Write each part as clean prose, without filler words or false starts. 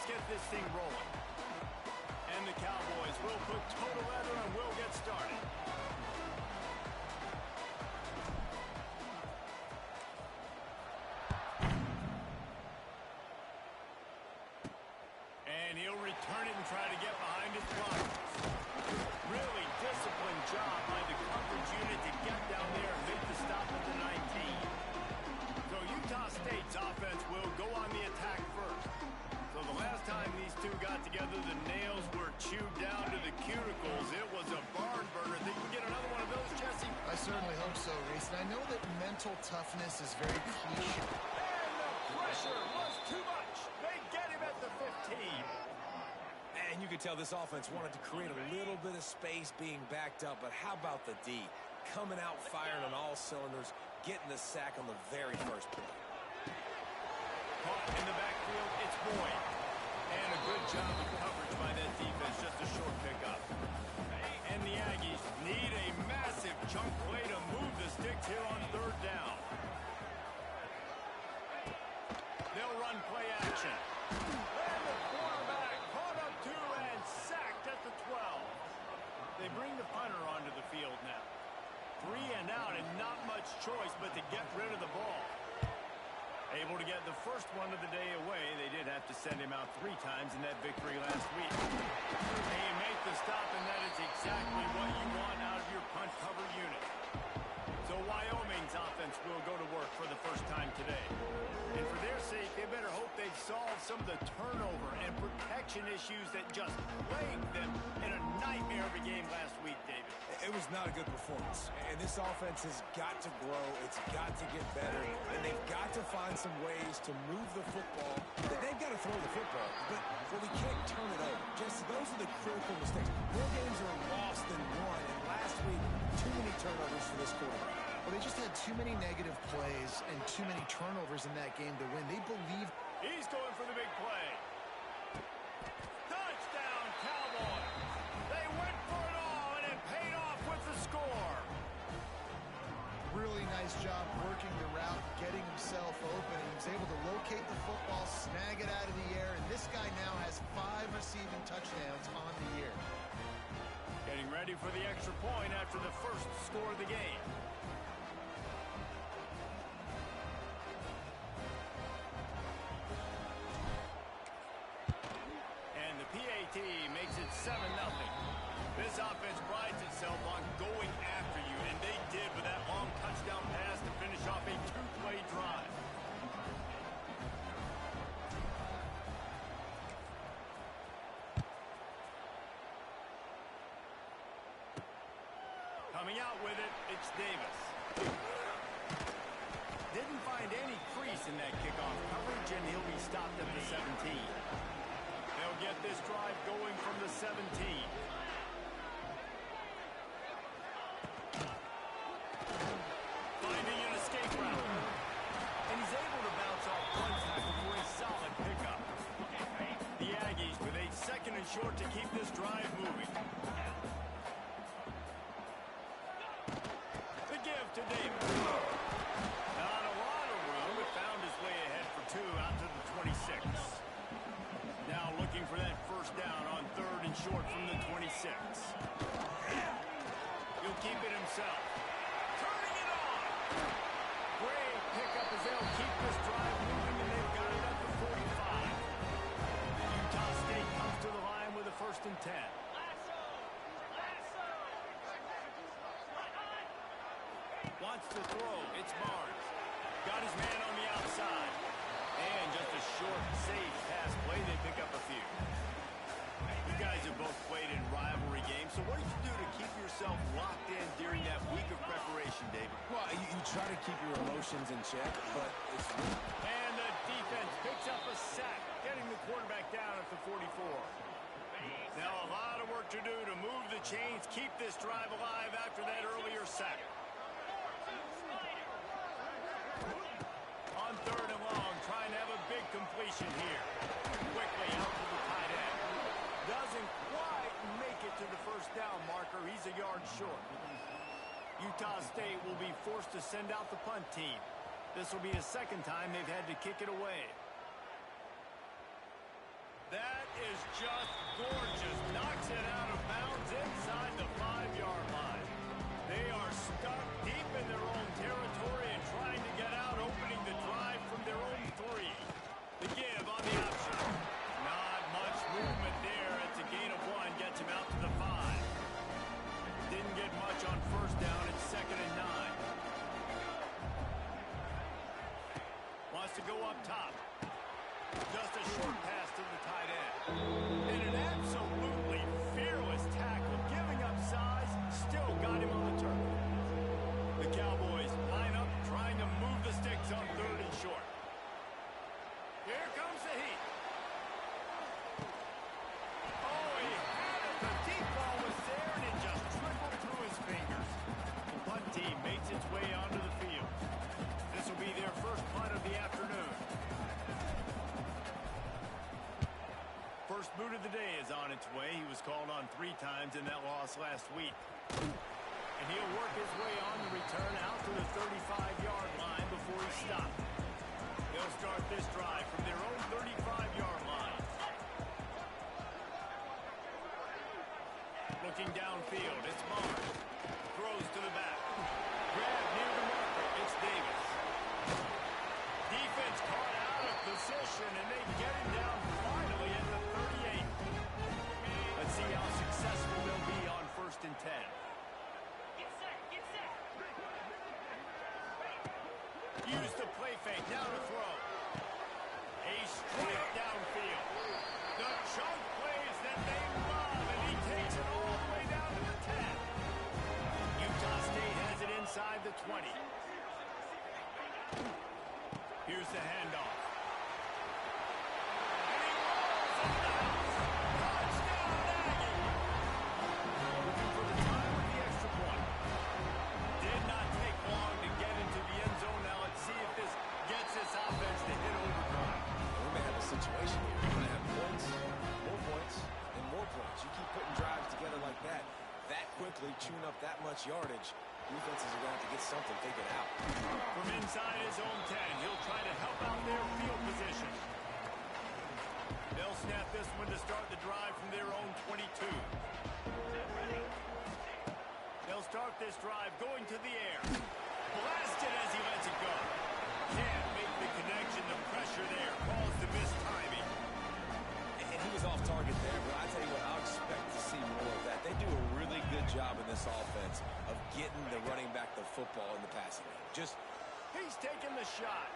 get this thing rolling. And the Cowboys will put total leather and will get started. And he'll return it and try to get behind his blockers. Really disciplined job by the coverage unit to get down there and make the stop at the 19. So Utah State's offense will go on the attack first. So the last time these two got together, the nails were chewed down to the cuticles. It was a barn burner. Think we can get another one of those, Jesse? I certainly hope so, Reese. And I know that mental toughness is very cliche. And the pressure was too much. They get him at the 15. And you could tell this offense wanted to create a little bit of space being backed up. But how about the D? Coming out firing on all cylinders, getting the sack on the very first play. Caught in the backfield, it's Boyd. And a good job of coverage by that defense, just a short pickup. And the Aggies need a massive chunk play to move the sticks here on third down. They'll run play action. And the quarterback caught up to and sacked at the 12. They bring the punter onto the field now. 3 and out and not much choice but to get rid of the ball. Able to get the first one of the day away. They did have to send him out 3 times in that victory last week. They make the stop, and that is exactly what you want out of your punt cover unit. So Wyoming's offense will go to work for the first time today. And for their sake, they better hope they've solved some of the turnover and protection issues that just plagued them in a nightmare of a game last week, David. It was not a good performance. And this offense has got to grow. It's got to get better. And they've got to find some ways to move the football. They've got to throw the football. But we can't turn it over. Just those are the critical mistakes. More games are lost than won. And last week, too many turnovers for this quarterback. Well, they just had too many negative plays and too many turnovers in that game to win. They believed. He's going for the big play. Touchdown, Cowboys. They went for it all, and it paid off with the score. Really nice job working the route, getting himself open. He was able to locate the football, snag it out of the air, and this guy now has 5 receiving touchdowns on the year. Getting ready for the extra point after the first score of the game. PAT makes it 7-0. This offense prides itself on going after you, and they did with that long touchdown pass to finish off a 2-play drive. Coming out with it, it's Davis. Didn't find any crease in that kickoff coverage, and he'll be stopped at the 17. They'll get this drive going from the 17. Finding an escape route. And he's able to bounce off one tackle for a solid pickup. The Aggies with a 2nd and short to keep this drive moving. The give to Davis. Not a lot of room, but found his way ahead for 2 out to the 26. Now looking for that first down on 3rd and short from the 26. He'll keep it himself. Turning it on. Great pickup as they'll keep this drive moving, and they've got it up to 45. Utah State comes to the line with a 1st and 10. Wants to throw. It's Barnes. Got his man on the outside. And just a short, safe pass play. They pick up a few. You guys have both played in rivalry games, so what did you do to keep yourself locked in during that week of preparation, David? Well, you try to keep your emotions in check, but it's... And the defense picks up a sack, getting the quarterback down at the 44. Now a lot of work to do to move the chains, keep this drive alive after that earlier sack. On 3rd and long, trying to have a big completion here. Quickly out to the tight end. Doesn't quite make it to the first down marker. He's a yard short. Utah State will be forced to send out the punt team. This will be the 2nd time they've had to kick it away. That is just gorgeous. Knocks it out of bounds inside the 5-yard line. They are stuck deep in their own territory and trying to get out, opening the drive from their own 3. The give on the option. Not much movement there. It's a gain of 1. Gets him out to the 5. Didn't get much on first down. It's 2nd and 9. Wants to go up top. Just a short pass to the tight end. And an absolutely fearless tackle. Giving up size. Still got him on the turf. The Cowboys line up, trying to move the sticks on 3rd and short. Here comes the heat. Oh, he had it. The deep ball was there, and it just trickled through his fingers. The punt team makes its way onto the field. This will be their first punt of the afternoon. First boot of the day is on its way. He was called on 3 times in that loss last week. And he'll work his way on the return out to the 35-yard line before he stopped. They'll start this drive from their own 35-yard line. Looking downfield, it's Mars. Throws to the back. Grab near the marker, it's Davis. Defense caught out of position, and they get him down finally at the 38. Let's see how successful they'll be on 1st and 10. Use the play fake, now to throw. A strike downfield. The chunk plays that they love, and he takes it all the way down to the 10. Utah State has it inside the 20. Here's the handoff. And he rolls in the house. Touchdown, Aggie. Looking for the time with the extra point. Did not take long to get into the end zone. Now let's see if this gets this offense to hit overdrive. We may have a situation here. You're going to have points, and more points. You keep putting drives together like that quickly, chewing up that much yardage. Defenses are going to have to get something figured out. From inside his own 10, he'll try to help out their field position. They'll snap this one to start the drive from their own 22. They'll start this drive going to the air. Blasted as he lets it go. Can't make the connection. The pressure there calls the missed timing. And he was off target there, but I tell you what, I'll expect to see more of that. They do a really good job in this offense of getting the running back the football in the passing game. He's taking the shot.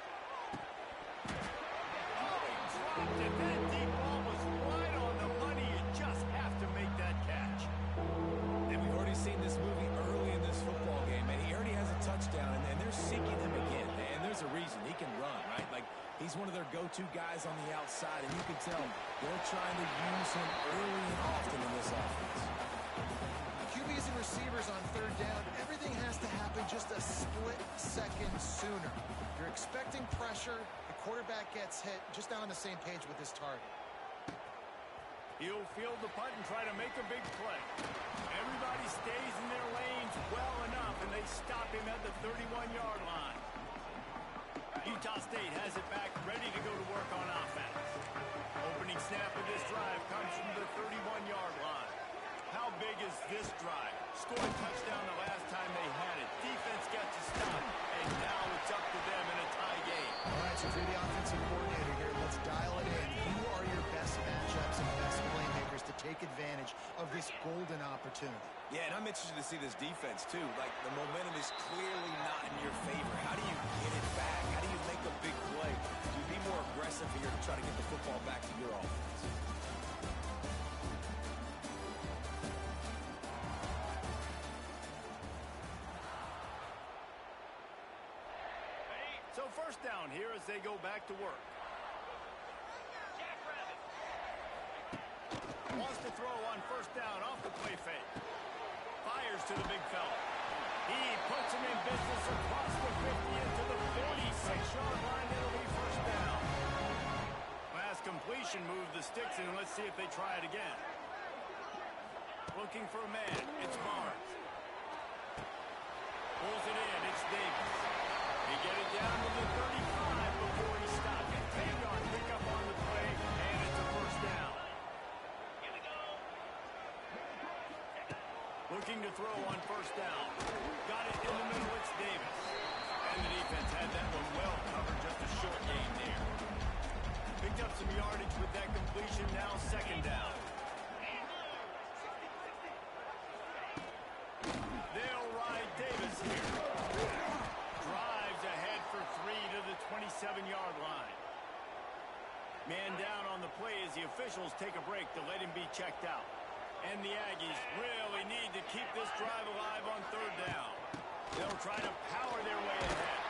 Oh, he dropped it. That deep ball was right on the money. You just have to make that catch. And we've already seen this movie early in this football game, and he already has a touchdown, and they're seeking him again. And there's a reason. He can run, right? Like, he's one of their go-to guys on the outside, and you can tell they're trying to use him early and often in this offense. QBs and receivers on 3rd down, everything has to happen just a split second sooner. You're expecting pressure, the quarterback gets hit, just not on the same page with his target. He'll field the punt and try to make a big play. Everybody stays in their lanes well enough, and they stop him at the 31-yard line. Utah State has it back, ready to go to work on offense. Opening snap of this drive comes from the 31-yard line. How big is this drive? Scored touchdown the last time they had it. Defense gets a stop, and now it's up to them in a tie game. All right, so if you're the offensive coordinator here, let's dial it in. Who are your best matchups and best playmakers to take advantage of this golden opportunity? Yeah, and I'm interested to see this defense, too. Like, the momentum is clearly not in your favor. How do you get it back? How do you make a big play? Do you be more aggressive here to try to get the football back to your offense? So first down here as they go back to work. Wants to throw on first down off the play fake. Fires to the big fella. He puts him in business across the 50 into the 46-yard line. It'll be first down. Last completion moved the sticks in. Let's see if they try it again. Looking for a man. It's Mars. Pulls it in. It's Davis. He get it down to the 35 before he stopped. A 10-yard pickup on the play, and it's a first down. Looking to throw on first down. Got it in the middle, it's Davis. And the defense had that one well covered, just a short gain there. Picked up some yardage with that completion, now second down. They'll ride Davis here. Drives ahead for 3 to the 27-yard line. Man down on the play as the officials take a break to let him be checked out. And the Aggies really need to keep this drive alive on third down. They'll try to power their way ahead.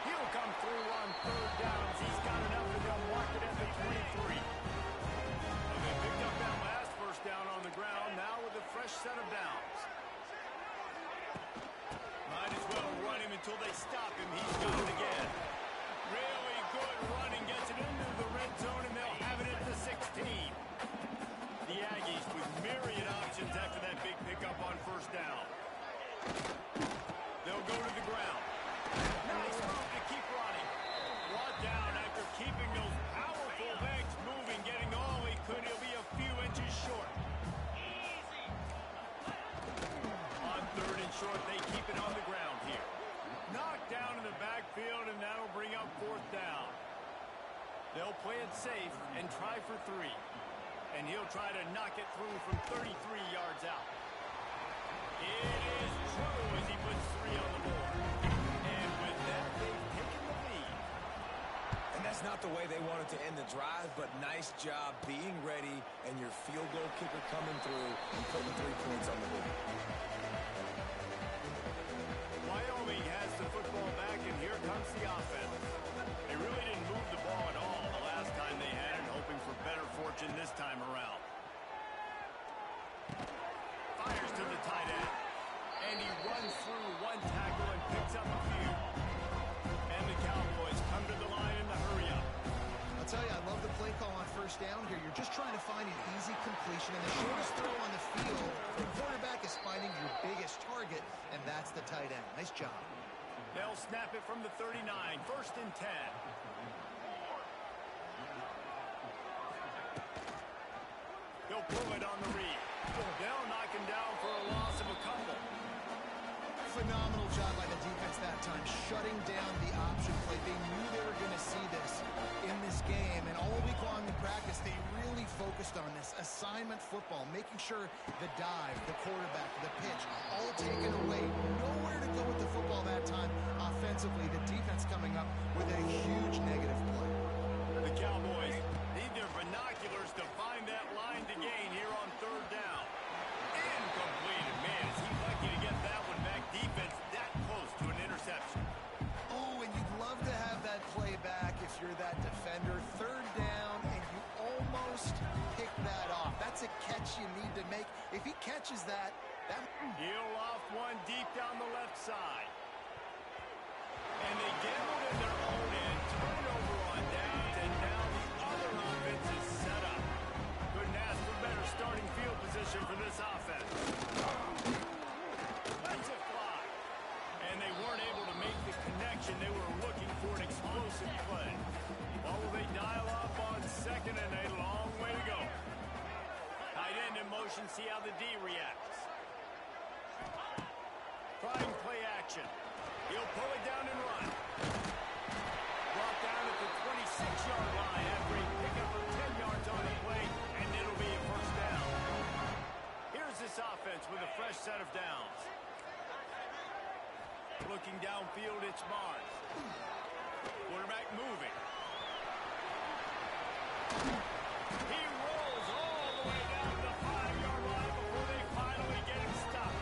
He'll come through on third downs. He's got enough and they'll mark it at the 23. Well, they picked up that last first down on the ground, now with a fresh set of downs. Might as well run him until they stop him. He's got it again. Really good running, gets it into the red zone, and they'll have it at the 16. The Aggies with myriad options after that big pickup on first down. They'll go to the ground. Nice move to keep running. Brought down after keeping those powerful legs moving, getting all he could. He'll be a few inches short. On third and short, they keep it on the ground here. Knocked down in the backfield, and that'll bring up fourth down. They'll play it safe and try for 3. And he'll try to knock it through from 33 yards out. It is true as he puts 3 on the board. And with that, they've taken the lead. And that's not the way they wanted to end the drive, but nice job being ready and your field goal kicker coming through and putting 3 points on the board. Wyoming has the football back, and here comes the offense. They really didn't move the ball at all the last time they had it, hoping for better fortune this time around. Fires to the tight end. And he runs through 1 tackle and picks up a few. And the Cowboys come to the line in the hurry-up. I'll tell you, I love the play call on first down here. You're just trying to find an easy completion, and the shortest throw on the field for a quarterback is finding your biggest target, and that's the tight end. Nice job. They'll snap it from the 39, first and 10. They'll pull it on the read. They'll knock him down for a loss of a couple. Phenomenal job by the defense that time, shutting down the option play. They knew they were going to see this in this game, and all week long in practice, they really focused on this assignment football, making sure the dive, the quarterback, the pitch, all taken away. Nowhere to go with the football that time offensively. The defense coming up with a huge negative play. The Cowboys need their binoculars to find that line to gain here on third down. Incompleted. Man, is he lucky to get that one back. Defense that close to an interception. Oh, and you'd love to have that play back if you're that defender. Third down, and you almost pick that off. That's a catch you need to make. If he catches that... He'll off one deep down the left side. And they gambled in their own end. Turnover on downs, and now the other offense is set up. Couldn't ask for better starting field position for this offense. Lets it fly. And they weren't able to make the connection. They were looking for an explosive play. Well, will they dial up on second, and a long way to go. Tight end in motion, see how the D reacts. Trying play action. He'll pull it down and run. Brought down at the 26-yard line after a pickup of 10 yards on the play, and it'll be a first down. Here's this offense with a fresh set of downs. Looking downfield, it's Mars. Quarterback moving. He rolls all the way down to the 5-yard line before they finally get him stopped.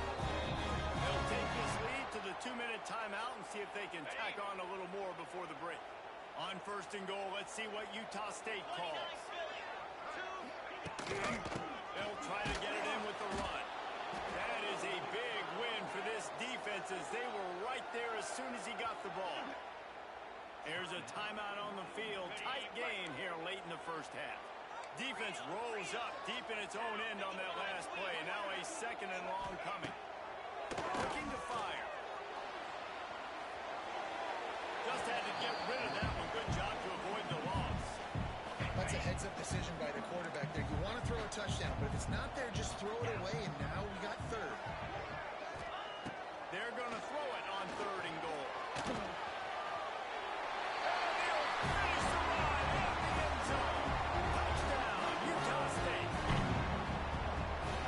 They'll take this lead to the 2-minute timeout and see if they can tack on a little more before the break. On first and goal, let's see what Utah State calls. They'll try to get it in with the run. That is a big win for this defense as they were right there as soon as he got the ball. There's a timeout on the field. Tight game here late in the first half. Defense rolls up deep in its own end on that last play. Now a second and long coming. Looking to fire. Just had to get rid of that one. Good job to avoid the loss. That's a heads-up decision by the quarterback there. You want to throw a touchdown, but if it's not there, just throw it away, and now we got third. They're going to throw it on 3rd and goal. And they'll finish the ride at the end zone. Touchdown, Utah State.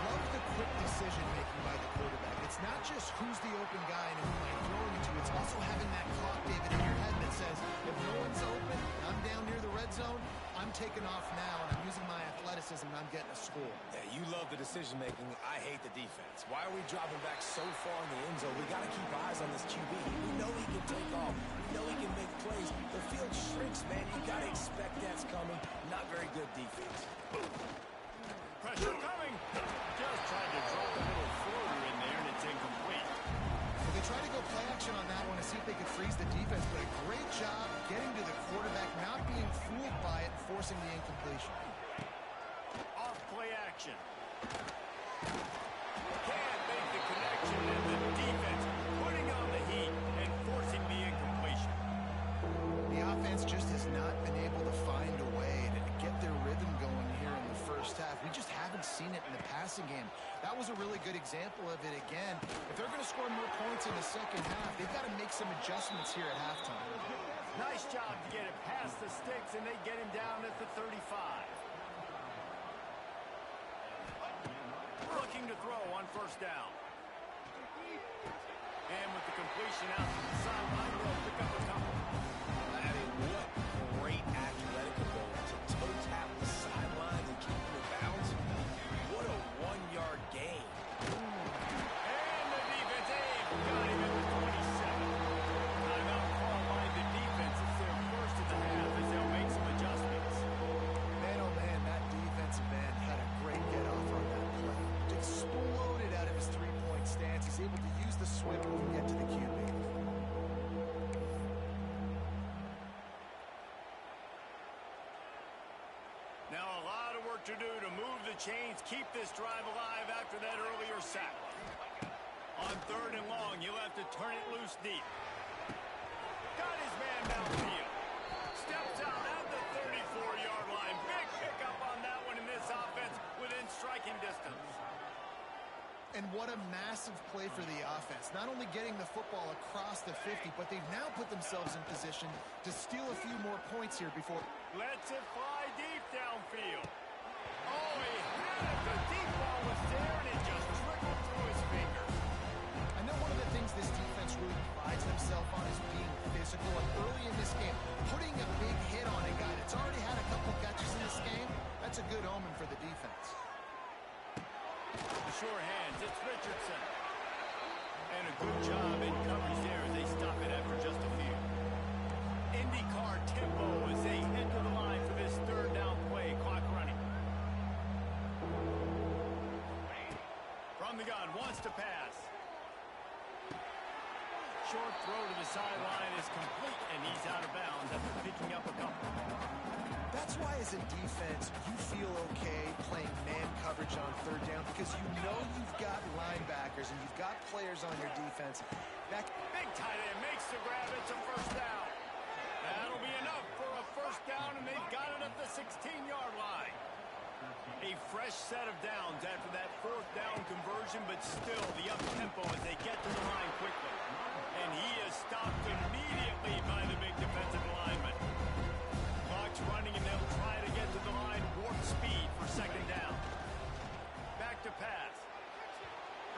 Love the quick decision-making by the quarterback. It's not just who's the open guy and who am I throwing it to. It's also having that clock, David, in your head that says, if no one's open, I'm down near the red zone, I'm taking off now, and I'm using my athleticism, and I'm getting a score. Yeah, you love the decision-making. I hate the defense. Why are we dropping back so far in the end zone? We got to keep eyes on this QB. We know he can take off. We know he can make plays. The field shrinks, man. You got to expect that's coming. Not very good defense. Pressure coming. Just tried to drop a little floater in there, and it's incomplete. Well, they tried to go play action on that one to see if they could freeze the defense, but a great job getting to the quarterback, not being fooled by it, and forcing the incompletion. Off play action. Can't make the connection, and the defense putting on the heat and forcing the incompletion. The offense just has not been able to find a way to get their rhythm going here in the first half. We just haven't seen it in the passing game. That was a really good example of it again. If they're going to score more points in the second half, they've got to make some adjustments here at halftime. Nice job to get it past the sticks, and they get him down at the 35. Looking to throw on 1st down. And with the completion out to the sideline, they'll pick up a couple. I mean, what great athletic ability to toe tap the sideline and keep him in bounds. What a 1-yard gain. And the defense, got him at the 27. Timeout called by the defense. It's their first of the half as they'll make some adjustments. Man, oh man, that defensive end had a great get-off on that play. Exploded out of his three-point stance. He's able to use the swing move and get to the QB. Now a lot of work to do to move the chains, keep this drive alive after that earlier sack. On 3rd and long, you'll have to turn it loose deep. Got his man downfield. Steps out at the 34-yard line. Big pickup on that one in this offense within striking distance. And what a massive play for the offense. Not only getting the football across the 50, but they've now put themselves in position to steal a few more points here before. Lets it fly deep downfield. Oh, he had it. The deep ball was there, and it just trickled through his fingers. I know one of the things this defense really prides themselves on is being physical. And early in this game, putting a big hit on a guy that's already had a couple catches in this game, that's a good omen for the defense. The sure hands, it's Richardson. And a good job in coverage there as they stop it after just a few. IndyCar tempo as they head to the line for this 3rd down play. Clock running. From the gun, wants to pass. Short throw to the sideline is complete, and he's out of bounds after picking up a couple. That's why as a defense, you feel okay playing man coverage on 3rd down because you know you've got linebackers and you've got players on your defense. Big tight end makes the grab. It's a 1st down. That'll be enough for a 1st down, and they've got it at the 16-yard line. A fresh set of downs after that 4th down conversion, but still the up-tempo as they get to the line quickly. And he is stopped immediately by the big defensive lineman. Clock's running, and they'll try to get to the line. Warp speed for 2nd down. Back to pass.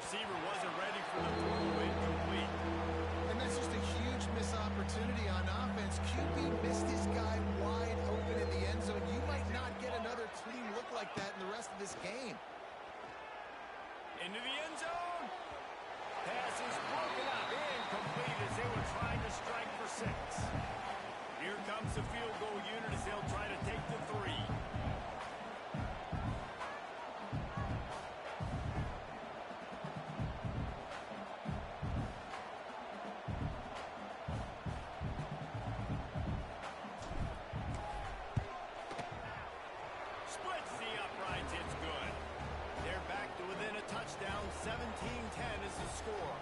Receiver wasn't ready for the throw. Incomplete. And that's just a huge missed opportunity on offense. QB missed his guy wide open in the end zone. You might not get another clean look like that in the rest of this game. Into the end zone. Pass is broken up. Incomplete as they were trying to strike for 6. Here comes the field goal unit as they'll try to take the 3. Splits the uprights. It's good. They're back to within a touchdown. 17-10 is the score.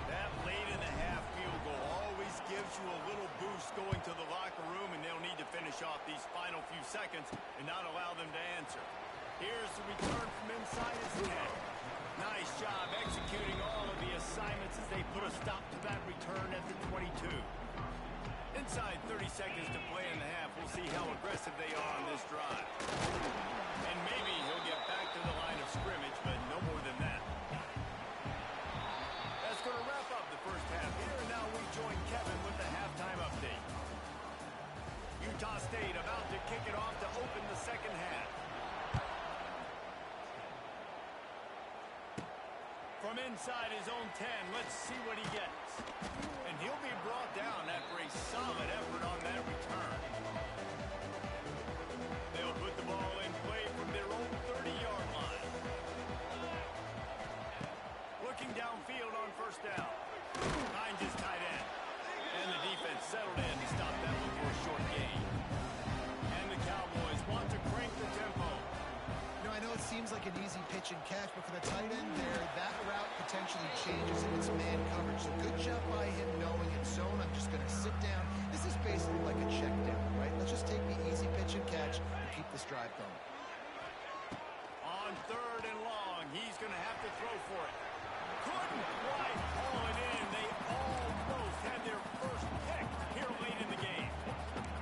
That late in the half field goal always gives you a little boost going to the locker room, and they'll need to finish off these final few seconds and not allow them to answer. Here's the return from inside his 10. Nice job executing all of the assignments as they put a stop to that return at the 22. Inside 30 seconds to play in the half. We'll see how aggressive they are on this drive. And maybe he'll get back to the line of scrimmage, but no more than that. That's going to wrap up the first half here. And now we join Kevin with the halftime update. Utah State about to kick it off to open the second half. From inside his own 10, let's see what he gets. And he'll be brought down after a solid effort on that return. They'll put the ball in play from their own 30-yard line. Looking downfield on first down. Finds his tight end. And the defense settled in to stop that one for a short gain. And the Cowboys want to crank the tempo. You know, I know it seems like an easy pitch and catch, but for the tight end there, that route potentially changes if it's man coverage. So good job by him knowing in zone, I'm just going to sit down. This is basically like a check down, right? Let's just take the easy pitch and catch and keep this drive going. On third and long, he's going to have to throw for it. Couldn't quite haul it in. They almost had their first pick here late in the game.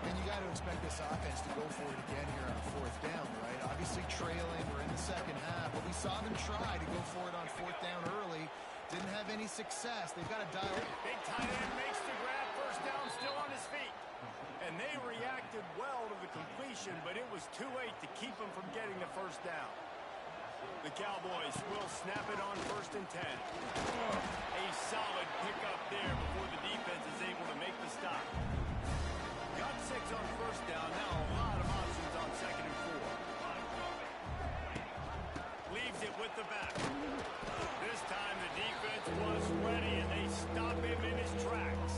And you got to expect this offense to go for it again here on fourth down, right? Obviously trailing, we're in the second half, but we saw them try to go for it on fourth down early. Didn't have any success. They've got to dial it. Big tight end makes the grab, first down, still on his feet. And they reacted well to the completion, but it was too late to keep them from getting the first down. The Cowboys will snap it on first and 10. A solid pickup there before the defense is able to make the stop. Got 6 on first down. Now a lot of options on second and 4. Leaves it with the back. This time the defense was ready and they stop him in his tracks.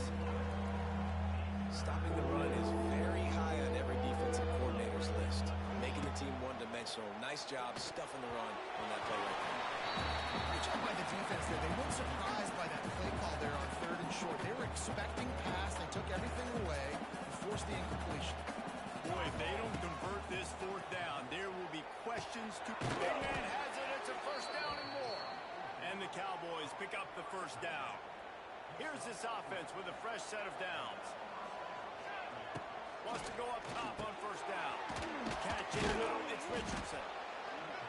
Stopping the run is very high on every defensive coordinator's list. Making the team one-dimensional. Nice job stuffing the run on that play right there. Great job by the defense there. They weren't surprised by that play call there on third and short. They were expecting pass. They took everything away and forced the incompletion. Boy, if they don't convert this fourth down, there will be questions to... Big man has it. It's a first down and more. And the Cowboys pick up the first down. Here's this offense with a fresh set of downs. Wants to go up top on first down. Catch in the middle, it's Richardson.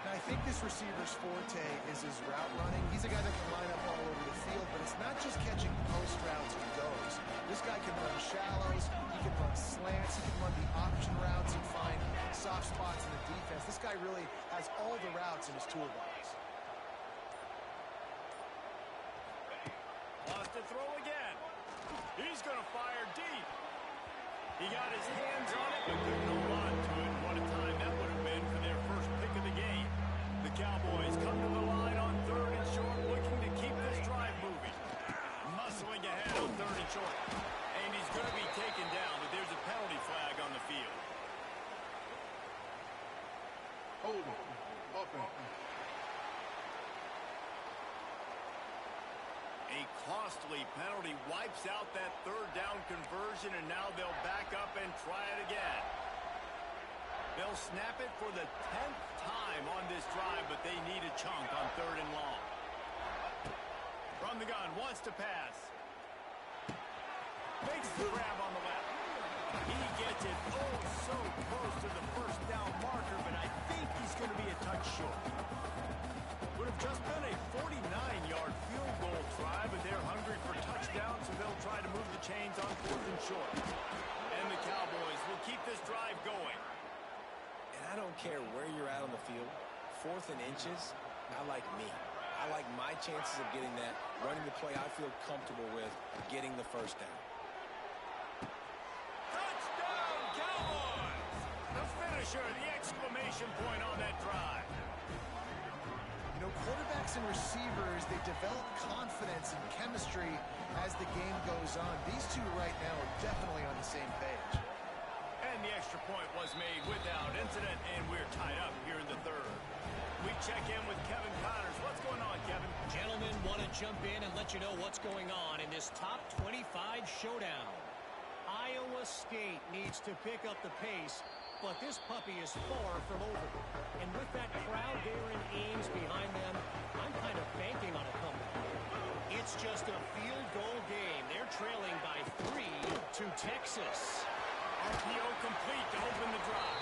Now, I think this receiver's forte is his route running. He's a guy that can line up all over the field, but it's not just catching post routes and goes. This guy can run shallows, he can run slants, he can run the option routes and find soft spots in the defense. This guy really has all the routes in his toolbox. Wants to throw again. He's going to fire deep. He got his hands on it, but couldn't hold on to it. What a time that would have been for their first pick of the game. The Cowboys come to the line on third and short, looking to keep this drive moving. Muscling ahead on third and short. And he's going to be taken down, but there's a penalty flag on the field. Hold on. Offense. A costly penalty wipes out that third down conversion, and now they'll back up and try it again. They'll snap it for the 10th time on this drive, but they need a chunk on third and long. From the gun, wants to pass. Makes the grab on the left. He gets it oh so close to the first down marker, but I think he's going to be a touch short. Would have just been a 49-yard field goal try, but they're hungry for touchdowns, so they'll try to move the chains on fourth and short. And the Cowboys will keep this drive going. And I don't care where you're at on the field, fourth and inches, I like me. I like my chances of getting that, running the play I feel comfortable with, getting the first down. Touchdown, Cowboys! The finisher, the exclamation point on that drive. You know, quarterbacks and receivers, they develop confidence and chemistry as the game goes on. These two right now are definitely on the same page. And the extra point was made without incident, and we're tied up here in the third. We check in with Kevin Connors. What's going on, Kevin? Gentlemen, want to jump in and let you know what's going on in this top 25 showdown. Iowa State needs to pick up the pace but this puppy is far from over. And with that crowd there in Ames behind them, I'm kind of banking on a comeback. It's just a field goal game. They're trailing by 3 to Texas. RPO complete to open the drive.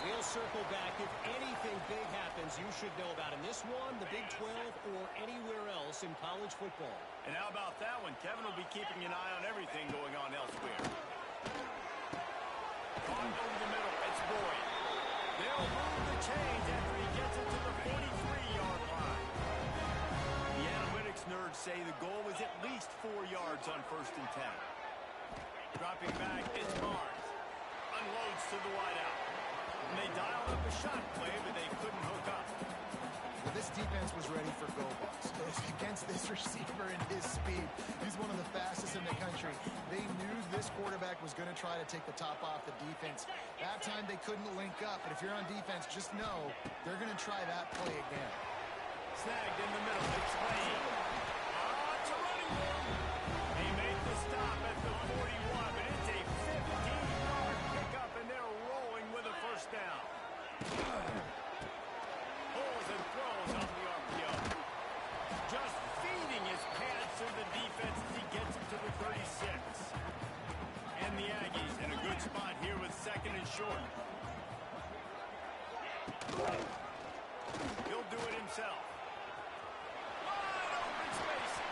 We'll circle back. If anything big happens, you should know about in this one, the Big 12, or anywhere else in college football. And how about that one? Kevin will be keeping an eye on everything going on elsewhere. On over the middle. It's Boyd. They'll move the chains after he gets it to the 43-yard line. The analytics nerds say the goal was at least 4 yards on 1st and 10. Dropping back, it's Barnes. Unloads to the wideout. And they dialed up a shot play, but they couldn't hook up. Well, this defense was ready for go balls. Against this receiver and his speed, he's one of the fastest in the country. They knew this quarterback was going to try to take the top off the defense. That time they couldn't link up, but if you're on defense, just know they're going to try that play again. Snagged in the middle. It's Lane. It's a running room. They make the stop at the 41, but it's a 15-yard pickup, and they're rolling with a first down. Pulls and throws off the RPO. Just feeding his pads to the defense as he gets it to the 36. And the Aggies in a good spot here with 2nd and short. He'll do it himself. Wide open spaces.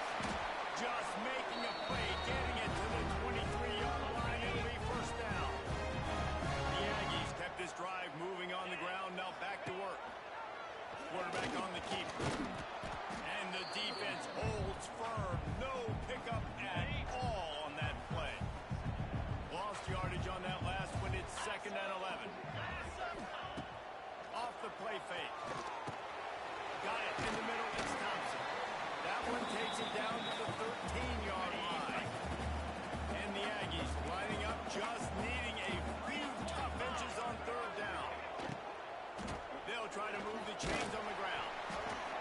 Just making a play, getting it to the 23-yard line. It'll be first down. The Aggies kept this drive moving on the ground. Now back to work. Quarterback on the keeper. And the defense holds firm. No pickup at all on that play. Lost yardage on that last one. It's 2nd and 11. Off the play fake. Got it in the middle. It's Thompson. That one takes it down to the 13-yard line. And the Aggies lining up, just needing a few tough inches on 3rd down. They'll try to move the chains on the ground.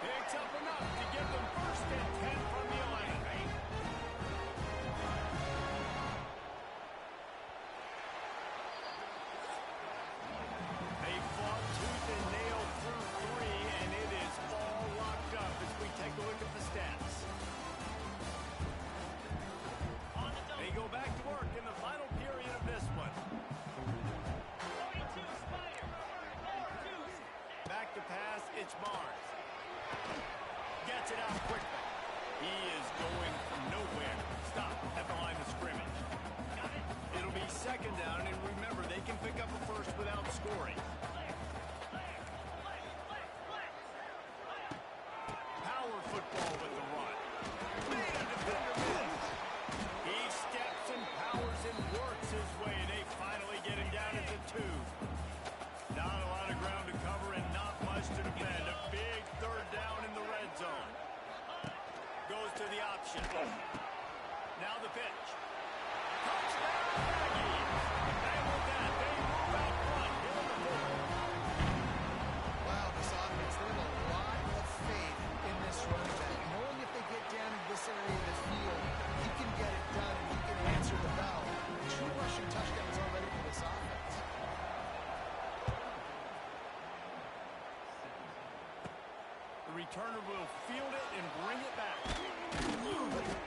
Picks up enough to give them 1st and 10 from the 11. They fought tooth and nail through 3, and it is all locked up as we take a look at the stats. They go back to work in the final period of this one. Back to pass, it's Barnes. Gets it out quickly. He is going from nowhere. Stop at the line of scrimmage. It'll be 2nd down, and remember, they can pick up a first without scoring. Power football with the run. Made a defender miss. He steps and powers and works his way. They finally get him down at the 2. Not a lot of ground to cover and not much to defend. A big 3rd down in the red zone. Goes to the option. Now the pitch. Touchdown, Aggies! And with that, they move out front here in the 4th. Wow, this offense, they have a lot of faith in this running back. Knowing if they get down in this area of the field, he can get it done and he can answer the bell. 2 rushing touchdowns already for this offense. The returner will field it and bring it back.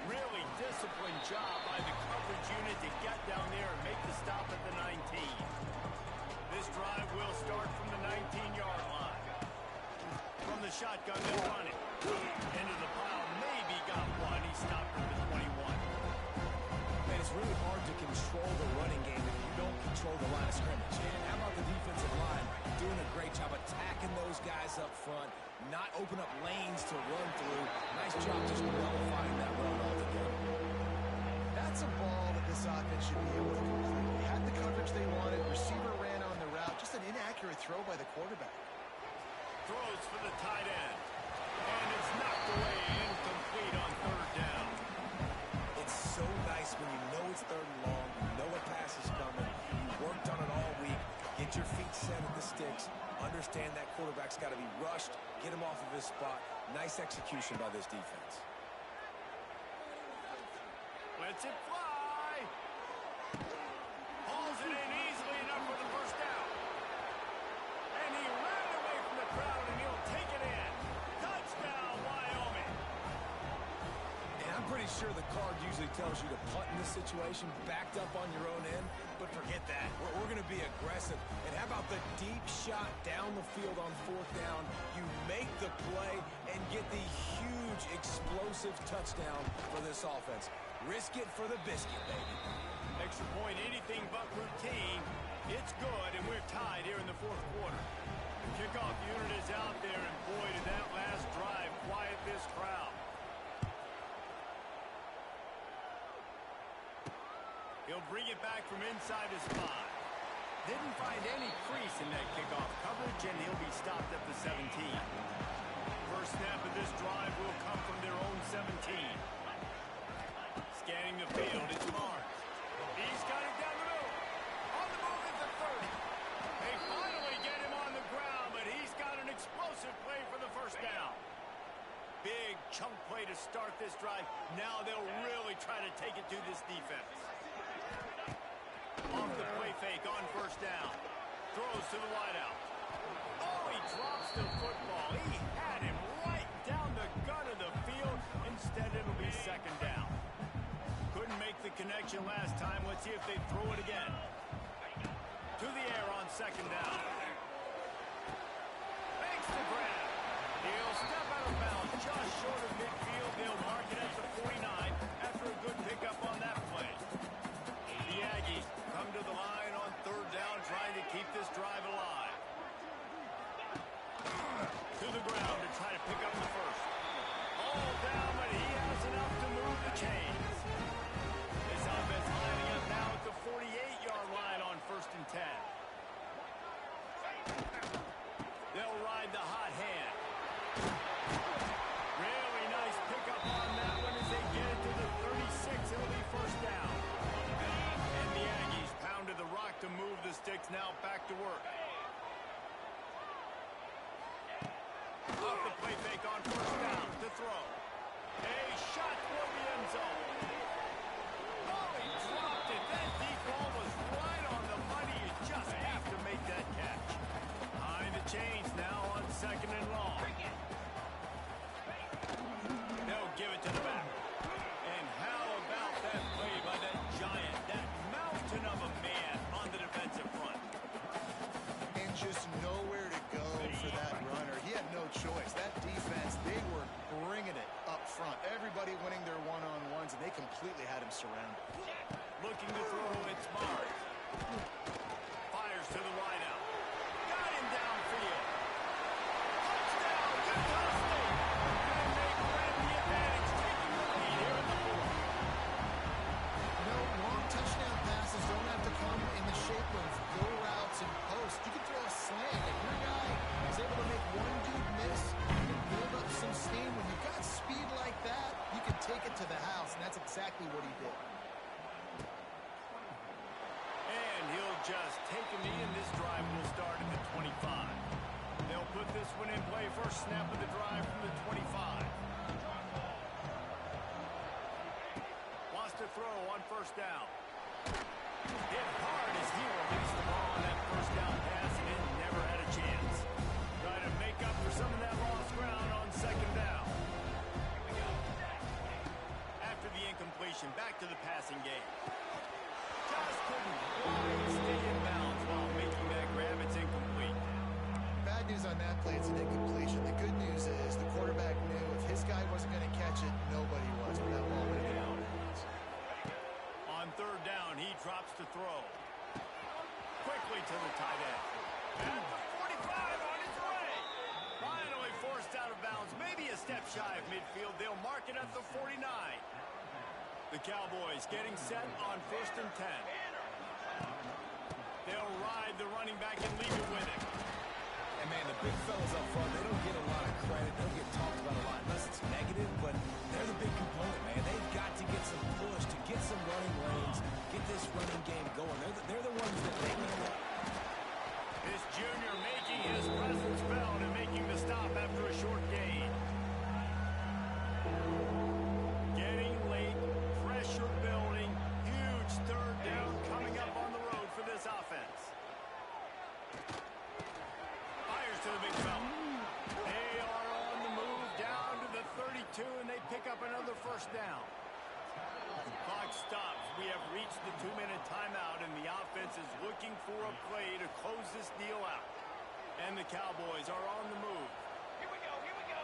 Really disciplined job by the coverage unit to get down there and make the stop at the 19. This drive will start from the 19-yard line. From the shotgun, they'll run it. Into the pile, maybe got one. He stopped at the 21. And it's really hard to control the running game if you don't control the line of scrimmage. And how about the defensive line doing a great job attacking those guys up front, not open up lanes to run through. Nice job just nullifying that run altogether. That's a ball that this offense should be able to complete. They had the coverage they wanted. Receiver ran on the route. Just an inaccurate throw by the quarterback. Throws for the tight end. And it's knocked away, incomplete on 3rd down. It's so nice when you know it's 3rd and long, you know a pass is coming, you worked on it all week, get your feet set at the sticks, understand that quarterback's got to be rushed, get him off of his spot. Nice execution by this defense. Lets it fly. Hauls it in easily enough for the first down. Sure, the card usually tells you to punt in this situation, backed up on your own end, but forget that. We're going to be aggressive. And how about the deep shot down the field on fourth down? You make the play and get the huge explosive touchdown for this offense. Risk it for the biscuit, baby. Extra point, anything but routine. It's good, and we're tied here in the fourth quarter. The kickoff unit is out there, and boy, did that last drive quiet this crowd. He'll bring it back from inside his 5. Didn't find any crease in that kickoff coverage, and he'll be stopped at the 17. First snap of this drive will come from their own 17. Scanning the field, it's Marks. He's got it down the middle. On the move at the 30. They finally get him on the ground, but he's got an explosive play for the first down. Big chunk play to start this drive. Now they'll really try to take it to this defense. Off the play fake on first down. Throws to the wideout. Oh, he drops the football. He had him right down the gut of the field. Instead, it'll be second down. Couldn't make the connection last time. Let's see if they throw it again. To the air on second down. Makes the grab. He'll step out of bounds just short of midfield. They'll mark it at the 49 after a good pickup on that play. The Aggies come to the line on third down, trying to keep this drive alive. To the ground to try to pick up the first. All down, but he has enough to move the chains. This offense lining up now at the 48-yard line on first and 10. They'll ride the hot hand. Really nice pickup on that one as they get it to the 36. It'll be first down. And the Aggies pounded the rock to move the sticks. Now back to work. Off the play fake on first down to throw. A shot for the end zone. Oh, he dropped it. That deep ball was right on the money. You just have to make that catch. Behind the chains now on second and long. They'll give it to the back. And how about that play by that giant, that mountain of a man on the defensive front? And just nowhere to go for that runner. He had no choice. That defense, they were bringing it up front. Everybody winning their one-on-ones, and they completely had him surrounded. Looking to throw, it's Marks. Fires to the wideout. Got him downfield. Touchdown, Utah State. And they grab the advantage, taking the lead here in the fourth. No, long touchdown passes don't have to come in the shape of go routes and posts. You can throw a slant. If your guy is able to make one dude miss and build up some steam, when you've got speed like that, you can take it to the house, and that's exactly what he did. And he'll just take a knee, and this drive will start at the 25. They'll put this one in play. First snap of the drive from the 25. Wants to throw on first down. Hit hard as he released the ball on that first down pass, and it never had a chance. Try to make up for some of that lost ground on second down. After the incompletion, back to the passing game. Just couldn't quite stay in bounds while making that grab. It's incomplete. Bad news on that play, it's an incompletion. The good news is the quarterback knew if his guy wasn't going to catch it, nobody was, but that ball would have been out. On third down, he drops to throw. Quickly to the tight end. At the 45 on his way. Finally forced out of bounds. Maybe a step shy of midfield. They'll mark it at the 49. The Cowboys getting set on first and 10. They'll ride the running back and leave it with him. And, man, the big fellas up front, they don't get a lot of credit. They don't get talked about a lot unless it's negative, but they're the big component, man. They've got to get some push, to get some running lanes, get this running game going. They're the ones that make it up. This junior making his presence felt and making the stop after a short gain. Getting late, pressure building, huge third down coming up on the road for this offense. Fires to the big fella. They are on the move down to the 32, and they pick up another first down. Clock stops. We have reached the 2-minute timeout, and the offense is looking for a play to close this deal out. And the Cowboys are on the move. Here we go, here we go.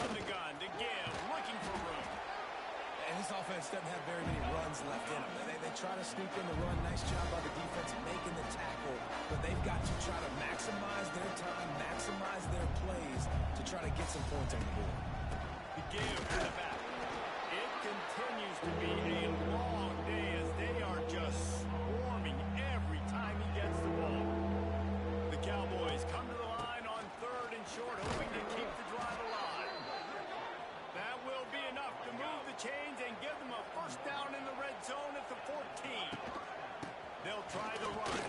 On the gun to give, looking for room. And this offense doesn't have very many runs left in them. They try to sneak in the run. Nice job by the defense making the tackle. But they've got to try to maximize their time, maximize their plays to try to get some points on the board. The give to the back. It continues to be a long day as they are just swarming every time he gets the ball. The Cowboys come to the line on 3rd and short, hoping to keep the drive alive. That will be enough to move the chains and give them a first down in the red zone at the 14. They'll try the run.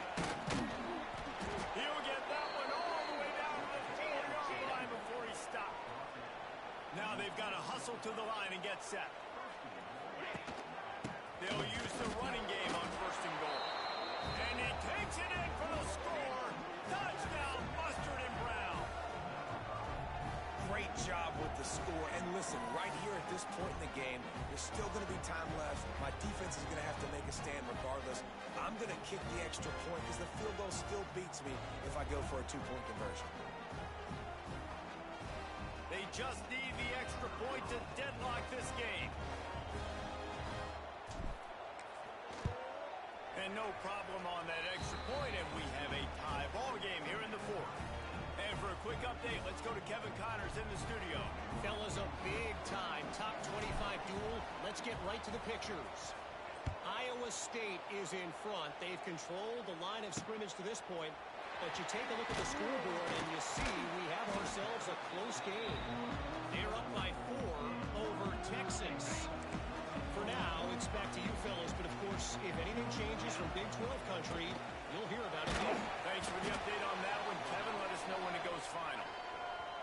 He'll get that one all the way down to the 4-yard line before he stopped. Now they've got to hustle to the line and get set. They'll use the running game on 1st and goal. And he takes it in for the score. Touchdown, Mustard and Brown. Great job with the score. And listen, right here at this point in the game, there's still going to be time left. My defense is going to have to make a stand regardless. I'm going to kick the extra point because the field goal still beats me if I go for a 2-point conversion. They just need the extra point to deadlock this game. And no problem on that extra point, and we have a tie ball game here in the 4th. And for a quick update, let's go to Kevin Connors in the studio. Fellas, a big-time top 25 duel. Let's get right to the pictures. Iowa State is in front. They've controlled the line of scrimmage to this point. But you take a look at the scoreboard and you see we have ourselves a close game. They're up by 4 over Texas. For now, it's back to you fellas. But of course, if anything changes from Big 12 country, you'll hear about it here. Thanks for the update on that one, Kevin. Let us know when it goes final.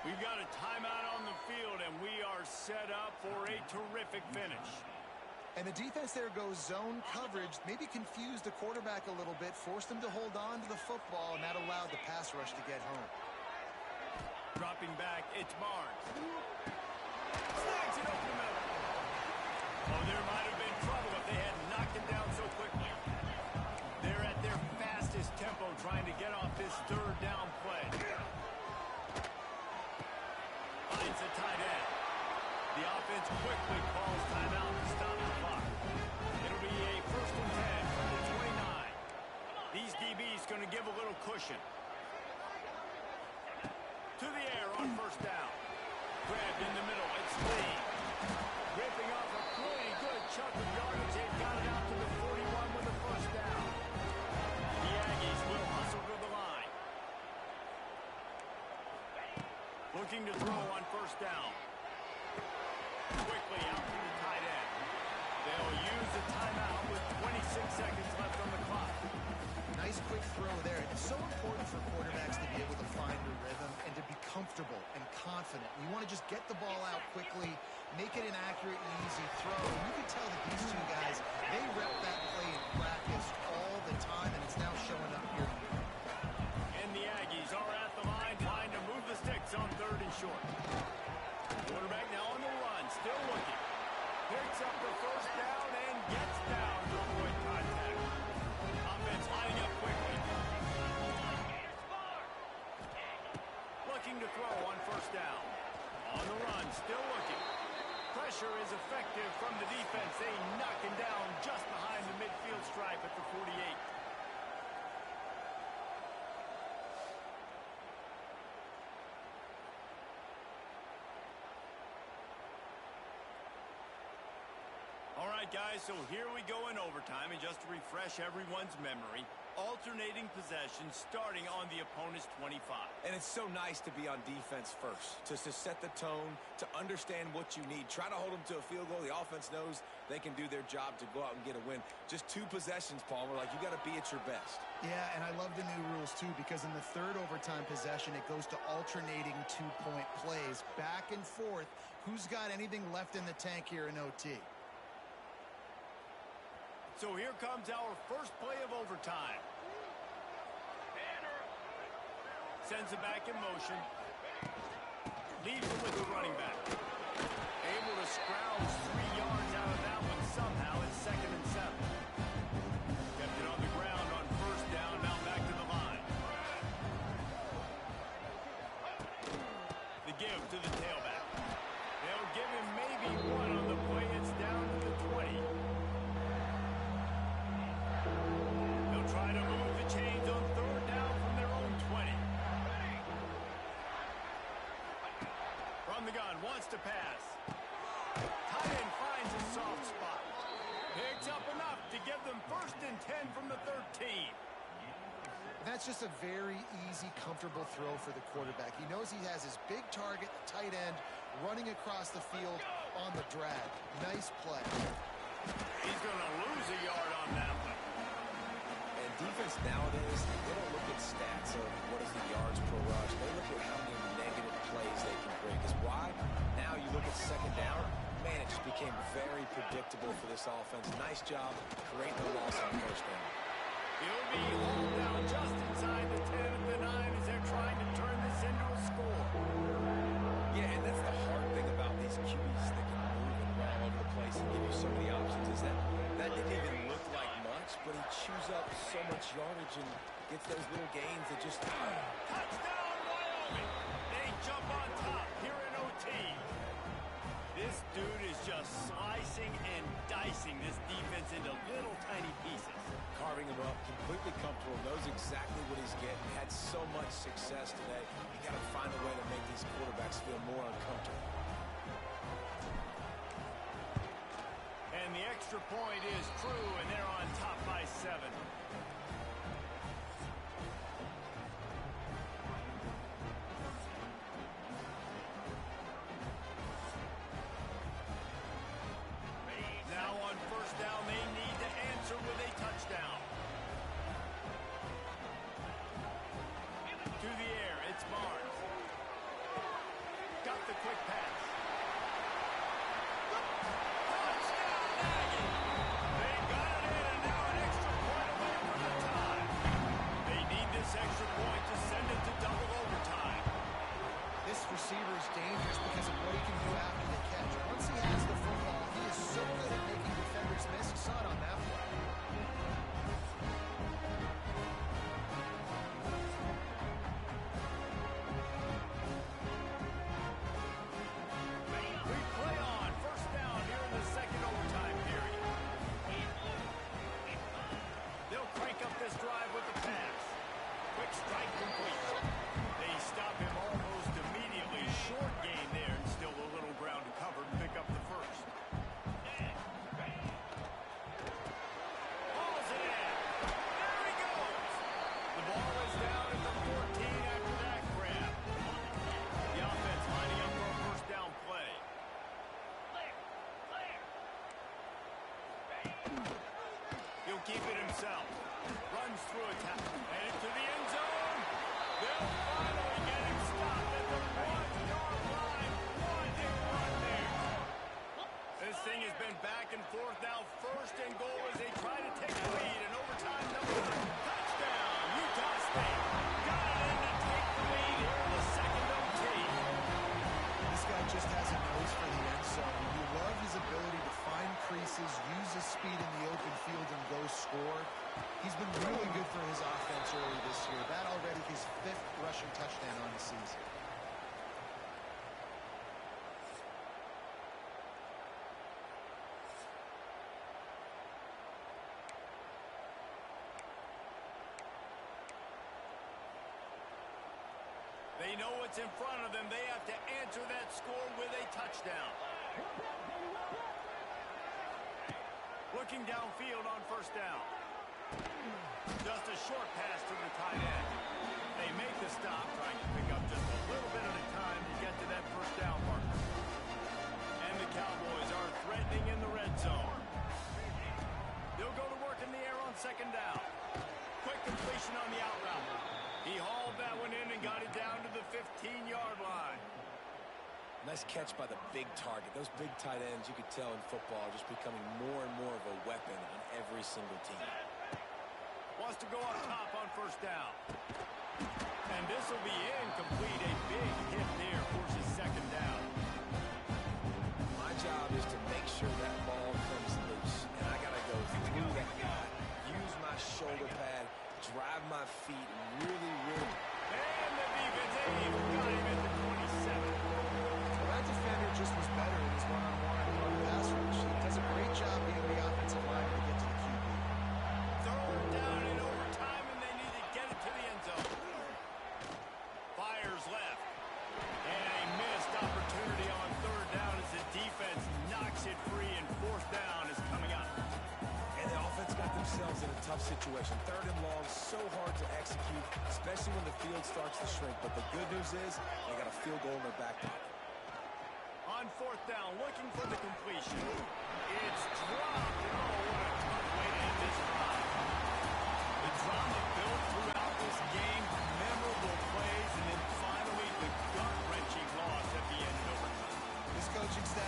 We've got a timeout on the field, and we are set up for a terrific finish. And the defense there goes zone coverage, maybe confused the quarterback a little bit, forced him to hold on to the football, and that allowed the pass rush to get home. Dropping back, it's Barnes. Slides it over the middle. Oh, there might have been trouble if they had knocked him down so quickly. They're at their fastest tempo trying to get off this 3rd down play. Finds a tight end. The offense quickly calls timeout to stop the clock. It'll be a 1st and 10 from the 29. These DBs going to give a little cushion. To the air on 1st down. Grabbed in the middle. It's Lee. Ripping off a pretty good chunk of yardage. They've got it out to the 41 with the 1st down. The Aggies will hustle to the line. Looking to throw on 1st down. Quickly out to the tight end. They'll use a timeout with 26 seconds left on the clock. Nice quick throw there. It's so important for quarterbacks to be able to find a rhythm and to be comfortable and confident. You want to just get the ball out quickly, make it an accurate and easy throw. And you can tell that these two guys, they rep that play in practice all the time, and it's now showing up here. And the Aggies are at the line trying to move the sticks on 3rd and short. Quarterback now on the run, still looking. Picks up the 1st down and gets down to avoid contact. Offense lining up quickly. Looking to throw on 1st down. On the run, still looking. Pressure is effective from the defense. They knock him down just behind the midfield stripe at the 48. All right, guys, so here we go in overtime, and just to refresh everyone's memory, alternating possession starting on the opponent's 25. And it's so nice to be on defense first, to set the tone, to understand what you need. Try to hold them to a field goal. The offense knows they can do their job to go out and get a win. Just 2 possessions, Palmer. Like, you got to be at your best. Yeah, and I love the new rules, too, because in the 3rd overtime possession, it goes to alternating 2-point plays. Back and forth. Who's got anything left in the tank here in OT? So here comes our first play of overtime. Sends it back in motion. Leaves it with the running back. Able to scrounge 3 yards out of that one. somehow it's 2nd and 7. Kept it on the ground on 1st down, now back to the line. The give to the tailback. They'll give him maybe one on the play. It's down to the 20. They'll try to move the chains on 3rd down from their own 20. From the gun, wants to pass. Tight end finds a soft spot. Picks up enough to give them 1st and 10 from the 13. That's just a very easy, comfortable throw for the quarterback. He knows he has his big target, the tight end, running across the field on the drag. Nice play. He's going to lose a yard on that one. And defense nowadays, they don't look at stats of what is the yards per rush. They look at how many negative plays they can bring. Because why? Now you look at 2nd down, man, it just became very predictable for this offense. Nice job creating the loss on 1st down. He'll be hauled down just inside the 10 at the 9 as they're trying to turn this into a score. Yeah, and that's the hard thing about these QBs that can move and run all over the place and give you so many options is that didn't even look like much, but he chews up so much yardage and gets those little gains that just... Touchdown, Wyoming! They jump on top here in OT. This dude is just slicing and dicing this defense into little tiny pieces. Carving him up, completely comfortable, knows exactly what he's getting. Had so much success today. You got to find a way to make these quarterbacks feel more uncomfortable. And the extra point is true, and they're on top by 7. Now on 1st down, they need to answer with a touchdown. To the air, it's Barnes. Got the quick pass. Touchdown, Nagy! They got it in, and now an extra point away from the tie. They need this extra point to send it to double overtime. This receiver is dangerous because of what he can do after the catch. Once he has the football, he is so good at making defenders miss. You saw it on that play. Play on. 1st down here in the 2nd overtime period. They'll crank up this drive with the pass. Quick strike complete. They stop him almost immediately. Short gain there and still a little ground to cover and pick up the 1st. Hauls it in. There he goes. The ball is down at the 14 after that grab. The offense lining up for a 1st down play. He'll keep it himself. Runs through a tackle. And into the end zone. They'll finally get him stopped at the 1-yard line. What a run there. This thing has been back and forth now. 1st and goal as they try to take the lead. And overtime number 1. Touchdown, Utah State. Got it in to take the lead here in the 2nd OT. This guy just has a nose for the end zone. You love his ability to find creases, use his speed in the open field, and go score. He's been really good for his offense early this year. That already his 5th rushing touchdown on the season. They know what's in front of them. They have to answer that score with a touchdown. Looking downfield on 1st down. Just a short pass to the tight end. They make the stop, trying to pick up just a little bit at a time to get to that 1st down marker. And the Cowboys are threatening in the red zone. They'll go to work in the air on 2nd down. Quick completion on the out route. He hauled that one in and got it down to the 15-yard line. Nice catch by the big target. Those big tight ends, you could tell in football, are just becoming more and more of a weapon on every single team. Wants to go up top on 1st down. And this will be incomplete. A big hit there forces 2nd down. My job is to make sure that ball comes loose. shoulder pad, drive my feet really, really. And the defense got him at the 27. Well, that defender just was better in his one-on-one pass rush. He does a great job being the offensive line to get to the QB. Third down in overtime, and they need to get it to the end zone. Fires left. And a missed opportunity on third down as the defense knocks it free, and fourth down is coming up. And the offense got themselves in a tough situation. Third and long, so hard to execute, especially when the field starts to shrink. But the good news is they got a field goal in their back pocket. On fourth down, looking for the completion. It's dropped. Oh, what a tough way to end this drive.